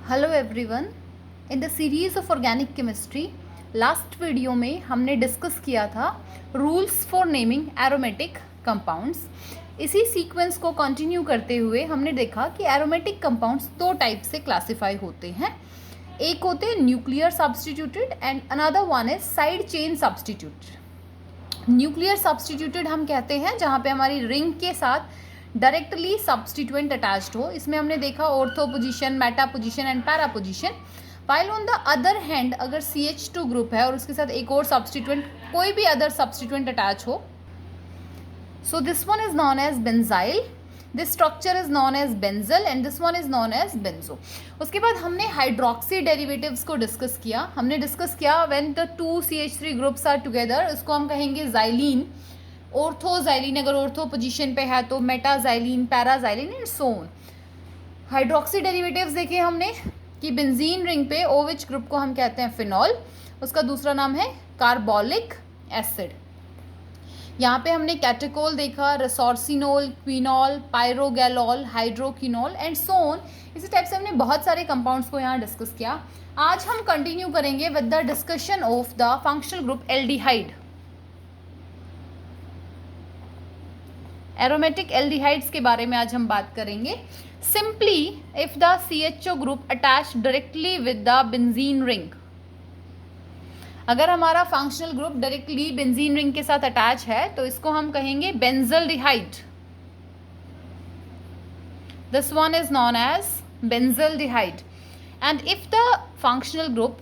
Hello everyone. In the series of organic chemistry last video में हमने discuss किया था rules for naming aromatic compounds. इसी sequence को कंटिन्यू करते हुए हमने देखा कि एरोमेटिक कंपाउंड्स दो टाइप से क्लासिफाई होते हैं। एक होते हैं nuclear substituted and another one is side chain substituted. Nuclear substituted हम कहते हैं जहाँ पे हमारी रिंग के साथ डायरेक्टली सब्स्टिट्यूएंट अटैच्ड हो। इसमें हमने देखा ortho position, Meta position and para position. While on the other hand अगर CH2 ग्रुप है और उसके साथ एक और सब्स्टिट्यूएंट, कोई भी अदर सब्स्टिट्यूएंट अटैच हो, so this one is known as benzyl, this structure is known as benzal and this one is known as benzo. उसके बाद हमने हाइड्रोक्सी डेरिवेटिव्स को डिस्कस किया। हमने डिस्कस किया when the two CH3 groups are together, उसको हम कहेंगे जाइलीन। ऑर्थोजाइलिन अगर ऑर्थो पोजीशन पे है तो metaxylene, paraxylene and so on. Hydroxy derivatives देखे हमने कि बेंजीन रिंग पे OH ग्रुप को हम कहते हैं फिनॉल, उसका दूसरा नाम है कार्बोलिक एसिड। यहाँ पे हमने कैटेकोल देखा, रेसोर्सिनोल, क्विनॉल, पायरोगैलॉल, हाइड्रोक्विनॉल एंड सो ऑन। इसी टाइप से हमने बहुत सारे कंपाउंड्स को यहाँ डिस्कस किया। आज हम कंटिन्यू करेंगे with the discussion of the functional group aldehyde. Aromatic aldehydes के बारे में आज हम बात करेंगे। Simply if the CHO group attach directly with the benzene ring, अगर हमारा functional group directly benzene ring के साथ अटैच है तो इसको हम कहेंगे benzaldehyde. This one is known as benzaldehyde. And if the functional group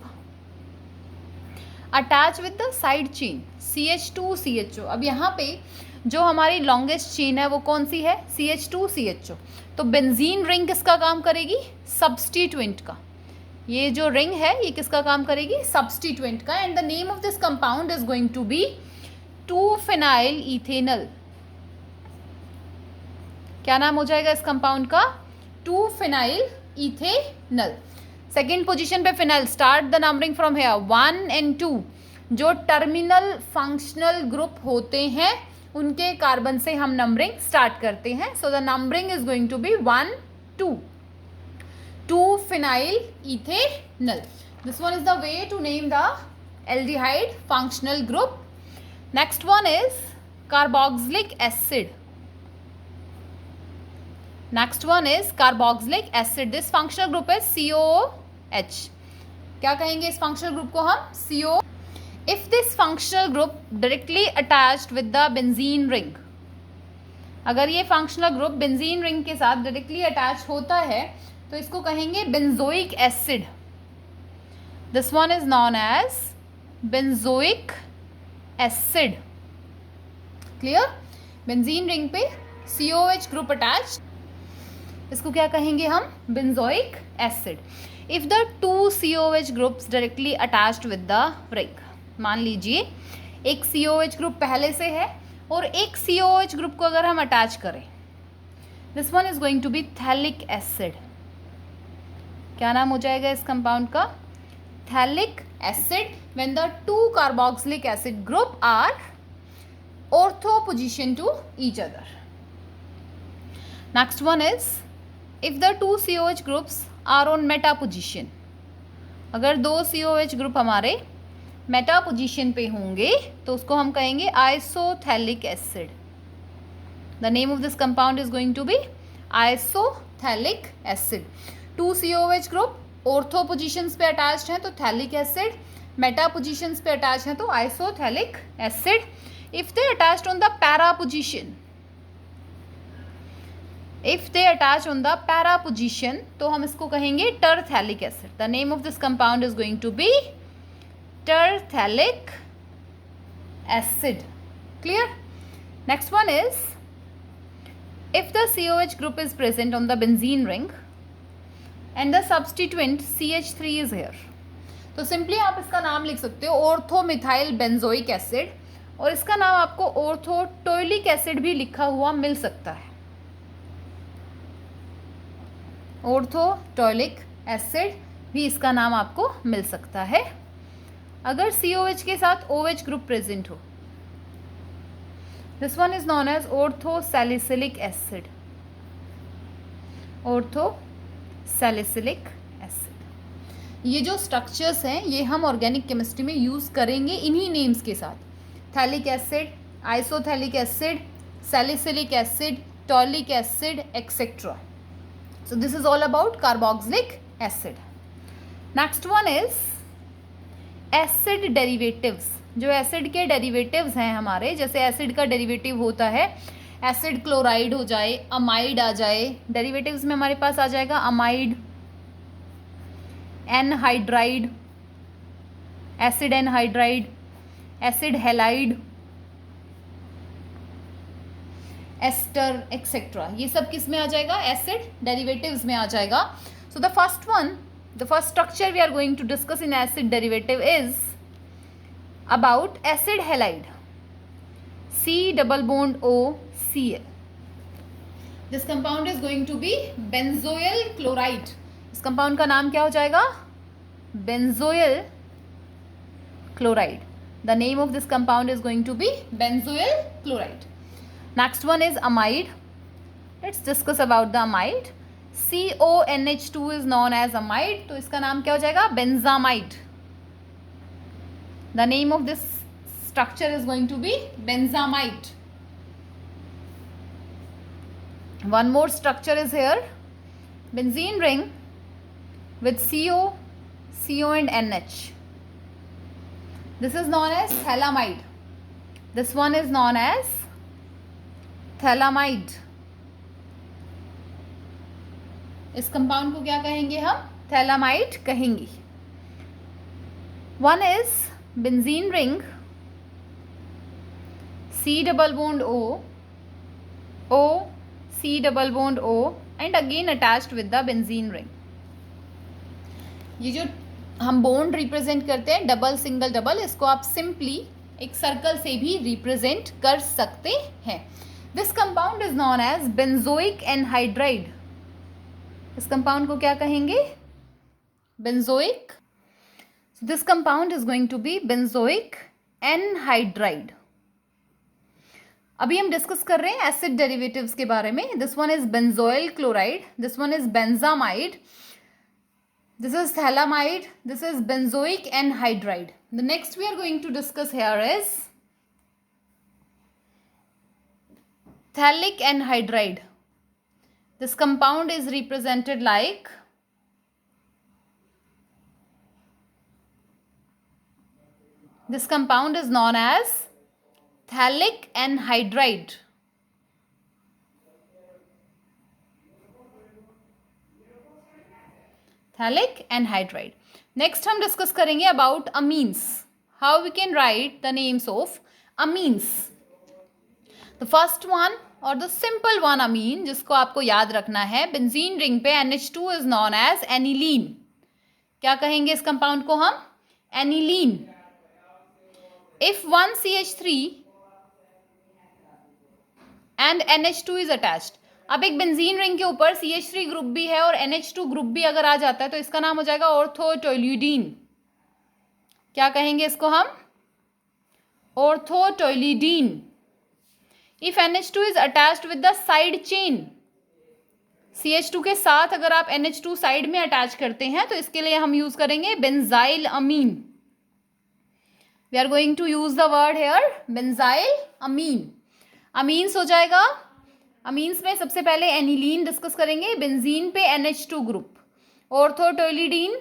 attach with the side chain CH2 CHO, अब यहाँ पे जो हमारी लॉन्गेस्ट चेन है वो कौन सी है? CH2 CHO। तो बेंजीन रिंग किसका काम करेगी? सब्स्टिट्यूएंट का। ये जो रिंग है ये किसका काम करेगी? सब्स्टिट्यूएंट का। And the name of this compound is going to be two phenyl ethanal. क्या नाम हो जाएगा इस कंपाउंड का? Two phenyl ethanal. सेकेंड पोजिशन पे phenyl. Start the numbering from here 1 and 2। जो टर्मिनल फंक्शनल ग्रुप होते हैं उनके कार्बन से हम नंबरिंग स्टार्ट करते हैं। So the numbering is going to be 1, 2, two phenyl ethanal. This one is the way to name the aldehyde functional group. Next one is carboxylic acid. Next one is carboxylic acid. This functional group is COOH। क्या कहेंगे इस functional group को हम? CO। If this functional group directly attached with the benzene ring, अगर ये functional group benzene ring के साथ directly attach होता है तो इसको कहेंगे benzoic acid. This one is known as benzoic acid. Clear? benzene ring पे COH group attached, इसको क्या कहेंगे हम? benzoic acid. If the two COH groups directly attached with the ring, मान लीजिए एक COH ग्रुप पहले से है और एक COH ग्रुप को अगर हम अटैच करें, this one is going to be phthalic acid. क्या नाम हो जाएगा इस कंपाउंड का? Phthalic acid. When the two carboxylic acid group are ortho position to each other. Next one is if the two COH groups are on meta position, अगर दो COH group हमारे meta position पे होंगे तो उसको हम कहेंगे isophthalic acid. The name of this compound is going to be isophthalic acid. Two COH group ortho positions पे अटैच्ड हैं तो थैलिक एसिड, मेटा पोजीशंस पे अटैच हैं तो isophthalic acid. If they attached on the para position, if they attach on the para position तो हम इसको कहेंगे terephthalic acid. The name of this compound is going to be terthalic acid. Clear? Next one is if the COH group is present on the benzene ring and the substituent CH3 is here, तो simply आप इसका नाम लिख सकते हो ऑर्थोमिथाइल benzoic acid, और इसका नाम आपको ऑर्थोटोइलिक एसिड भी लिखा हुआ मिल सकता है। ऑर्थोटोइलिक एसिड भी इसका नाम आपको मिल सकता है अगर COH के साथ OH ग्रुप प्रेजेंट हो। This one is known as orthosalicylic acid. Orthosalicylic acid. ये जो स्ट्रक्चर्स हैं ये हम ऑर्गेनिक केमिस्ट्री में यूज़ करेंगे इन्हीं नेम्स के साथ, phthalic acid, isophthalic acid, salicylic acid, toluic acid, etcetera. So this is all about carboxylic acid. Next one is acid derivatives. जो एसिड के डेरिवेटिव्स हैं हमारे, जैसे एसिड का डेरिवेटिव होता है एसिड क्लोराइड हो जाए, अमाइड आ जाए, डेरिवेटिव्स में हमारे पास आ जाएगा amide, anhydride, acid anhydride, acid halide, ester, etcetera. ये सब किस में आ जाएगा? एसिड डेरिवेटिव्स में आ जाएगा. So the first structure we are going to discuss in acid derivative is about acid halide, C double bond O Cl. This compound is going to be benzoyl chloride. इस compound का नाम क्या हो जाएगा? Benzoyl chloride. The name of this compound is going to be benzoyl chloride. Next one is amide. Let's discuss about the amide. CONH2 is known as amide. तो इसका नाम क्या हो जाएगा? Benzamide. The name of this structure is going to be benzamide. One more structure is here. Benzene ring with CO and NH. This is known as phthalimide. This one is known as phthalimide. इस compound को क्या कहेंगे हम? Phthalimide कहेंगे. One is benzene ring, C double bond O C double bond O and again attached with the benzene ring. ये जो हम bond represent करते हैं डबल, सिंगल, डबल, इसको आप सिंपली एक सर्कल से भी रिप्रेजेंट कर सकते हैं. This compound is known as benzoic anhydride. इस कंपाउंड को क्या कहेंगे? Benzoic. This compound is going to be benzoic anhydride. अभी हम डिस्कस कर रहे हैं एसिड डेरिवेटिव्स के बारे में. This one is benzoyl chloride, this one is benzamide, this is phthalimide, this is benzoic anhydride. The next we are going to discuss here is phthalic anhydride. This compound is represented like this compound is known as phthalic anhydride. Phthalic anhydride. Next हम discuss करेंगे about amines. How we can write the names of amines. The first one और the simple one amine जिसको आपको याद रखना है, benzene ring पे NH2 is known as aniline. क्या कहेंगे इस कंपाउंड को हम? Aniline. If 1 CH3 and NH2 is attached. अब एक बेंजीन रिंग के ऊपर CH3 ग्रुप भी है और NH2 ग्रुप भी अगर आ जाता है तो इसका नाम हो जाएगा ऑर्थोटोल्यूडीन. क्या कहेंगे इसको हम? Orthotoluidine. If NH2 is attached with the side chain, CH2 के साथ अगर आप NH2 साइड में अटैच करते हैं तो इसके लिए हम यूज करेंगे benzyl amine. We are going to use the word here benzyl amine. Amines हो जाएगा. अमीन्स में सबसे पहले एनिलीन डिस्कस करेंगे. बेंजीन पे NH2 group, orthotoluidine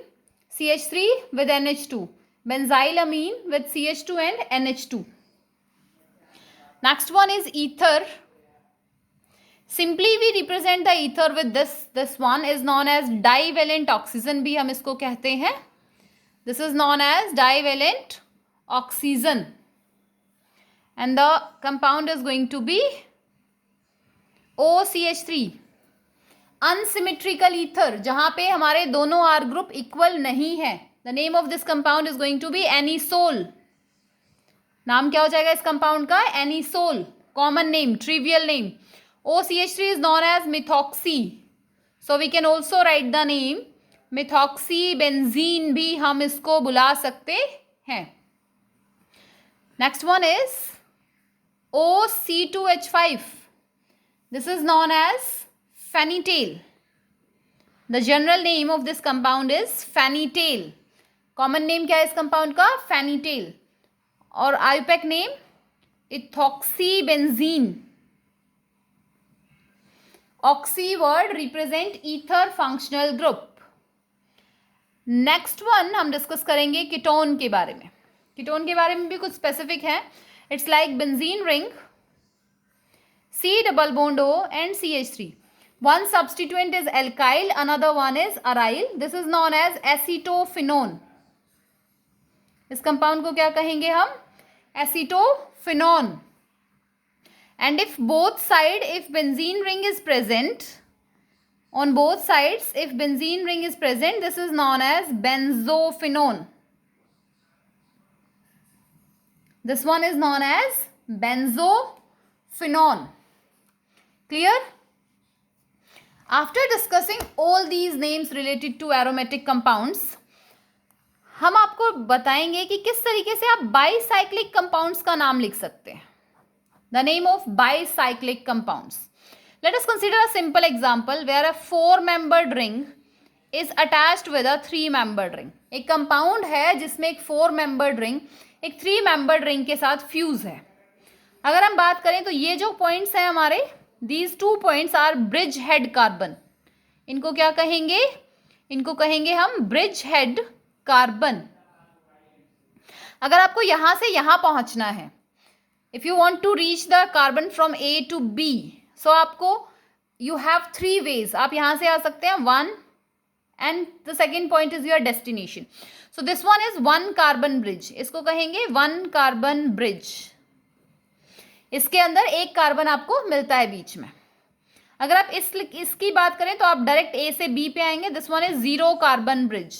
CH3 with NH2, benzyl amine with CH2 and NH2. Next one is ether. Simply we represent the ether with this one is known as divalent oxygen भी हम इसको कहते हैं. This is known as divalent oxygen and the compound is going to be OCH3. Unsymmetrical ether, जहां पे हमारे दोनों R group equal नहीं है. The name of this compound is going to B anisole. नाम क्या हो जाएगा इस कंपाउंड का? Anisole. Common name, trivial name. OCH3 is known as methoxy, so we can also write the name methoxy benzene भी हम इसको बुला सकते हैं. Next one is OC2H5. This is known as phenytail. The general name of this compound is phenetole. कॉमन नेम क्या है इस कंपाउंड का? फेनिटेल. और IUPAC name ethoxybenzene. Oxy word represent ether functional group. Next one हम डिस्कस करेंगे ketone के बारे में. कीटोन के बारे में भी कुछ स्पेसिफिक है. It's like benzene ring, C double bond O and CH3. One substituent is alkyl, another one is aryl. This is known as acetophenone. इस कंपाउंड को क्या कहेंगे हम? Acetophenone. And if both side, if benzene ring is present, on both sides, if benzene ring is present, this is known as benzophenone. This one is known as benzophenone. Clear? After discussing all these names related to aromatic compounds, हम आपको बताएंगे कि किस तरीके से आप bicyclic compounds का नाम लिख सकते हैं. The name of bicyclic compounds. Let us consider a simple example where a 4-membered ring is attached with a 3-membered ring. एक कंपाउंड है जिसमें एक 4-membered ring एक 3-membered ring के साथ फ्यूज है. अगर हम बात करें तो ये जो पॉइंट्स हैं हमारे, these 2 points are bridge head carbon. इनको क्या कहेंगे? इनको कहेंगे हम bridge head carbon. अगर आपको यहां से यहां पहुंचना है, if you want to reach the carbon from A to B, so आपको you have 3 ways. आप यहां से आ सकते हैं 1 and the second point is your destination. So this one is 1 carbon bridge. इसको कहेंगे 1 carbon bridge. इसके अंदर एक कार्बन आपको मिलता है बीच में. अगर आप इसकी बात करें तो आप डायरेक्ट A से B पे आएंगे. This one is 0 carbon bridge.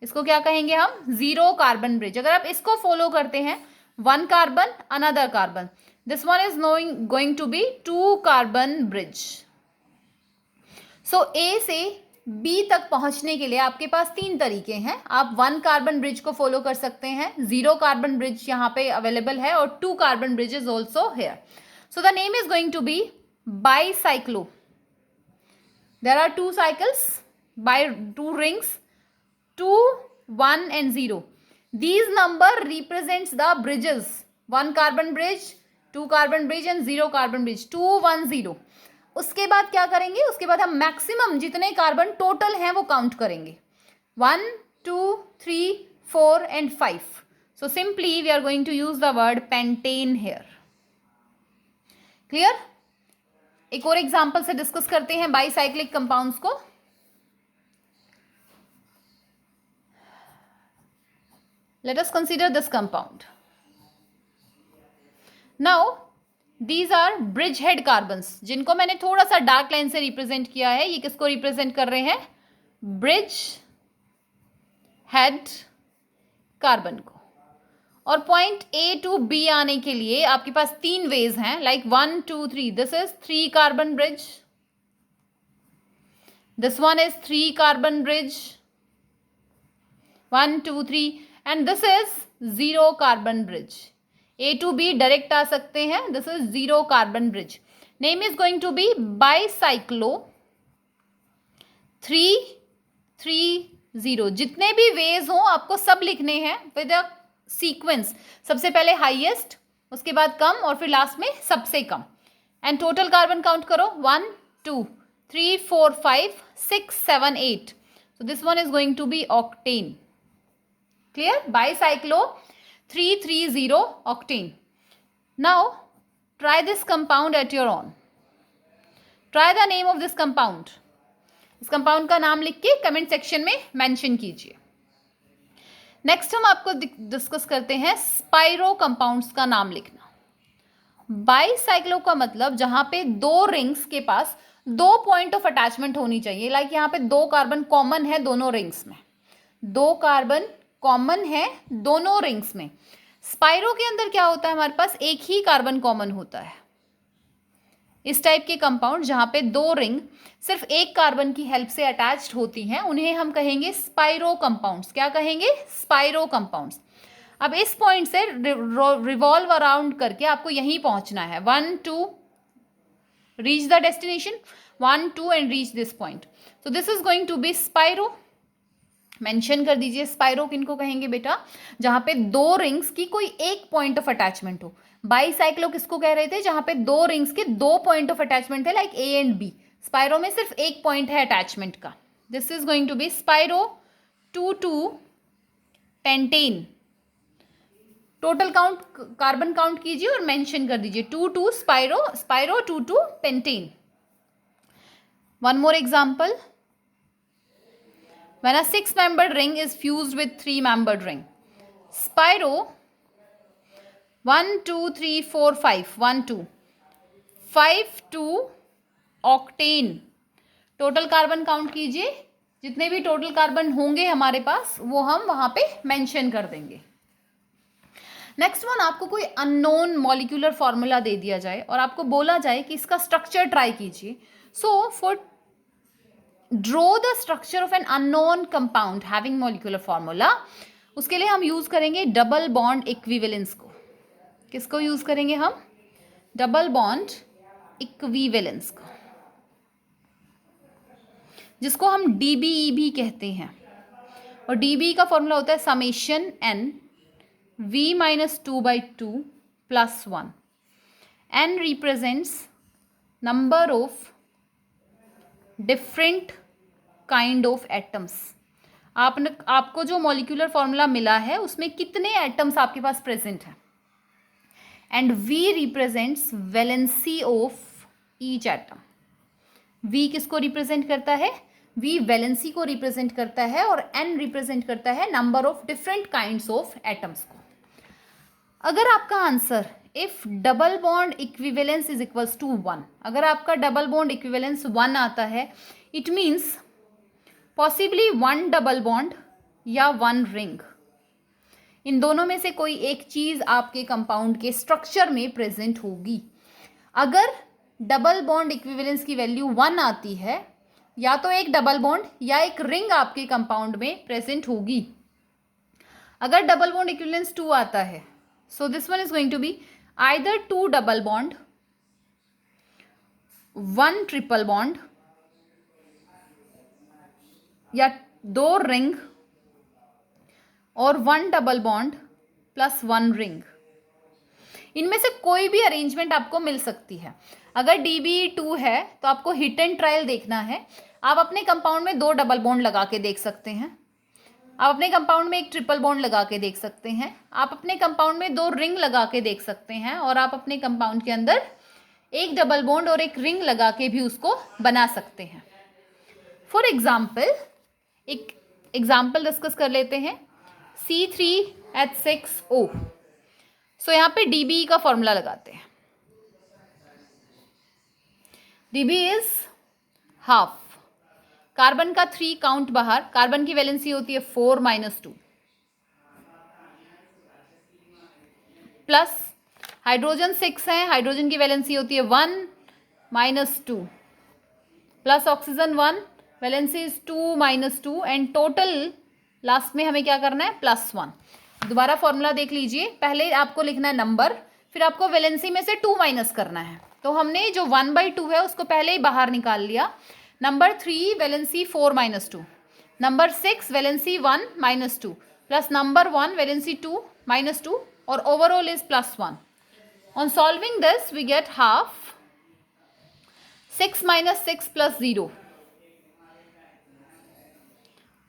इसको क्या कहेंगे हम? 0 कार्बन ब्रिज. अगर आप इसको फॉलो करते हैं 1 carbon another carbon, this one is going to be 2 carbon bridge. So A से B तक पहुंचने के लिए आपके पास 3 तरीके हैं. आप 1 कार्बन ब्रिज को फॉलो कर सकते हैं, 0 कार्बन ब्रिज यहाँ पे अवेलेबल है और 2 carbon bridge is also here. So the name is going to be bicyclo. There are 2 cycles by 2 rings, 2, 1 and 0. These number represents the bridges. 1 carbon bridge, 2 carbon bridge and 0 carbon bridge. 2, 1, 0. उसके बाद क्या करेंगे? उसके बाद हम maximum जितने carbon total हैं वो काउंट करेंगे. 1, 2, 3, 4 and 5. So simply we are going to use the word pentane here. Clear? एक और एग्जाम्पल से डिस्कस करते हैं बाईसाइक्लिक कंपाउंड्स को. Let us consider this compound. Now, these are bridge head carbons, जिनको मैंने थोड़ा सा डार्क लाइन से रिप्रेजेंट किया है. ये किसको रिप्रेजेंट कर रहे हैं? ब्रिज हेड कार्बन को. और पॉइंट A टू B आने के लिए आपके पास 3 वेज हैं, like 1, 2, 3. This is 3 carbon bridge, this one is 3 carbon bridge, 1, 2, 3. And this is 0 carbon bridge. A to B direct आ सकते हैं. This is 0 carbon bridge. Name is going to be bicyclo 3, 3, 0. जितने भी वेज हों आपको सब लिखने हैं विद अ सीक्वेंस. सबसे पहले हाईएस्ट, उसके बाद कम और फिर लास्ट में सबसे कम. एंड टोटल कार्बन काउंट करो. 1, 2, 3, 4, 5, 6, 7, 8. So this one is going to be octane. Clear? Bicyclo 330 octane. Now try this compound at your own. Try the name of this compound. इस कंपाउंड का नाम लिख के कमेंट सेक्शन में mention कीजिए. Next हम आपको डिस्कस करते हैं स्पाइरो कंपाउंड्स का नाम लिखना. बाईसाइक्लो का मतलब जहां पे 2 रिंग्स के पास 2 पॉइंट ऑफ अटैचमेंट होनी चाहिए. लाइक यहाँ पे 2 कार्बन कॉमन है दोनों रिंग्स में, 2 कार्बन कॉमन है दोनों रिंग्स में. स्पाइरो के अंदर क्या होता है? हमारे पास एक ही कार्बन कॉमन होता है. इस टाइप के कंपाउंड जहां पे 2 रिंग सिर्फ एक कार्बन की हेल्प से अटैच्ड होती हैं उन्हें हम कहेंगे स्पाइरो कंपाउंड्स. क्या कहेंगे? Spiro compounds. अब इस पॉइंट से रिवॉल्व अराउंड करके आपको यहीं पहुंचना है. 1, 2, reach the destination. 1, 2 and reach this point. So this is going to be spiro. Mention कर दीजिए स्पाइरो किनको कहेंगे बेटा, जहां पे दो रिंग्स की कोई एक पॉइंट ऑफ अटैचमेंट हो। बाईसाइक्लो किसको कह रहे थे, जहां पे दो रिंग्स के दो पॉइंट ऑफ अटैचमेंट है, like A and B. Spiro में सिर्फ एक पॉइंट है अटैचमेंट का। This is going to be spiro 2,2 pentane. Total count carbon count कीजिए और मेंशन कर दीजिए 2,2 spiro, spiro 2,2 pentane. One more example, when a 6-membered ring is fused with 3-membered ring, spiro 1 2 3 4 5 1 2 5 2 octane। Total carbon count कीजिए, जितने भी total carbon होंगे हमारे पास वो हम वहां पे मेंशन कर देंगे। नेक्स्ट वन, आपको कोई अननोन मॉलिक्यूलर फॉर्मूला दे दिया जाए और आपको बोला जाए कि इसका स्ट्रक्चर ट्राई कीजिए। So for draw the structure of an unknown compound having molecular formula, उसके लिए हम यूज करेंगे डबल बॉन्ड इक्विवेलेंस को। किसको यूज करेंगे हम, डबल बॉन्ड इक्विवेलेंस को, जिसको हम डीबीई भी कहते हैं। और डीबीई का फॉर्मूला होता है summation n v-2/2 plus 1। n represents number of different kind of atoms. आपको जो मॉलिक्यूलर फॉर्मूला मिला है उसमें कितने एटम्स आपके पास प्रेजेंट हैं। And V represents valency of each atom. V किसको रिप्रेजेंट करता है, V वैलेंसी को रिप्रेजेंट करता है, और N रिप्रेजेंट करता है number of different kinds of atoms को। अगर आपका answer if double bond equivalence is equals to 1, अगर आपका डबल बॉन्ड इक्विवेलेंस 1 आता है, it means possibly 1 double bond या 1 रिंग, इन दोनों में से कोई एक चीज आपके कंपाउंड के स्ट्रक्चर में प्रेजेंट होगी। अगर डबल बॉन्ड इक्विवेलेंस की वैल्यू 1 आती है, या तो एक डबल बॉन्ड या एक रिंग आपके कंपाउंड में प्रेजेंट होगी। अगर डबल बॉन्ड इक्विवेलेंस 2 आता है, so this one is going to be either 2 double bond, 1 triple bond, या 2 रिंग और 1 डबल बॉन्ड प्लस 1 रिंग। इनमें से कोई भी अरेंजमेंट आपको मिल सकती है। अगर DBE2 है तो आपको हिट एंड ट्रायल देखना है। आप अपने कंपाउंड में 2 डबल बॉन्ड लगा के देख सकते हैं, आप अपने कंपाउंड में एक ट्रिपल बॉन्ड लगा के देख सकते हैं, आप अपने कंपाउंड में 2 रिंग लगा के देख सकते हैं, और आप अपने कंपाउंड के अंदर एक डबल बॉन्ड और एक रिंग लगा के भी उसको बना सकते हैं। फॉर एग्जाम्पल, एक एग्जाम्पल डिस्कस कर लेते हैं, C3H6O। सो यहाँ पे DBE का फॉर्मूला लगाते हैं। DB इज हाफ, कार्बन का 3 काउंट बाहर, कार्बन की वैलेंसी होती है 4 - 2, प्लस हाइड्रोजन 6 है, हाइड्रोजन की वैलेंसी होती है 1 - 2, plus oxygen 1, valency is 2 - 2, and total last में हमें क्या करना है, +1। दोबारा फॉर्मूला देख लीजिए, पहले आपको लिखना है नंबर, फिर आपको वैलेंसी में से 2 माइनस करना है। तो हमने जो 1/2 है उसको पहले ही बाहर निकाल लिया। Number 3 valency 4 - 2, number 6 valency 1 - 2, plus number 1 valency 2 - 2, और overall is +1। On solving this we get half 6 - 6 + 0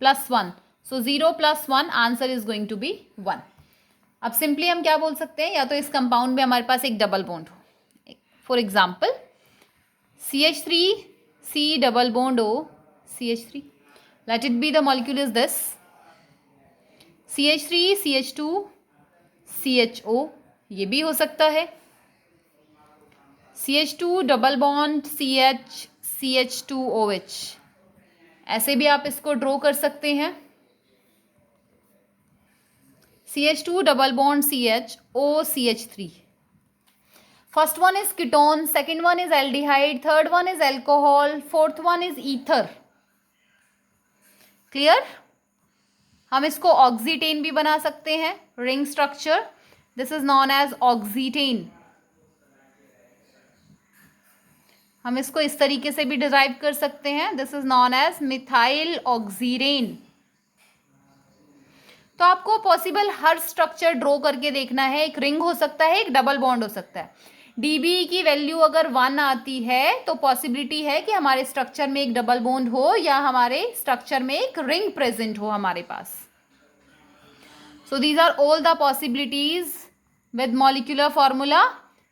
+1, so 0 + 1 answer is going to be 1। अब सिंपली हम क्या बोल सकते हैं, या तो इस कंपाउंड में हमारे पास एक डबल बॉन्ड हो, for example CH3 C double bond O CH3, let it be the molecule is this, CH3 CH2 CHO, ये भी हो सकता है, CH2 double bond CH CH2OH, ऐसे भी आप इसको ड्रॉ कर सकते हैं। CH2 double bond CH O CH3, first one is ketone, second one is aldehyde, third one is alcohol, fourth one is ether. Clear? हम इसको ऑक्सीटेन भी बना सकते हैं, ring structure, this is known as oxetane. हम इसको इस तरीके से भी डिराइव कर सकते हैं, this is known as methyl oxirane. तो आपको पॉसिबल हर स्ट्रक्चर ड्रॉ करके देखना है, एक रिंग हो सकता है, एक डबल बॉन्ड हो सकता है। डीबी की वैल्यू अगर 1 आती है तो पॉसिबिलिटी है कि हमारे स्ट्रक्चर में एक डबल बॉन्ड हो या हमारे स्ट्रक्चर में एक रिंग प्रेजेंट हो हमारे पास। So these are all the possibilities with molecular formula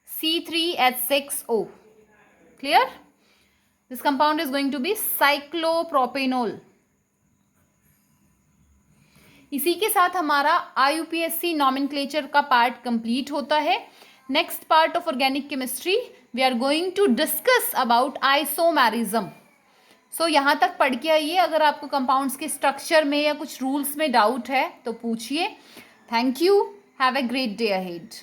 C3H6O। Clear? This compound is going to be cyclopropanol. इसी के साथ हमारा IUPAC नॉमेनक्लेचर का पार्ट कंप्लीट होता है। Next part of organic chemistry we are going to discuss about isomerism. So यहाँ तक पढ़ के आइए, अगर आपको कंपाउंड्स के स्ट्रक्चर में या कुछ रूल्स में डाउट है तो पूछिए। Thank you, have a great day ahead.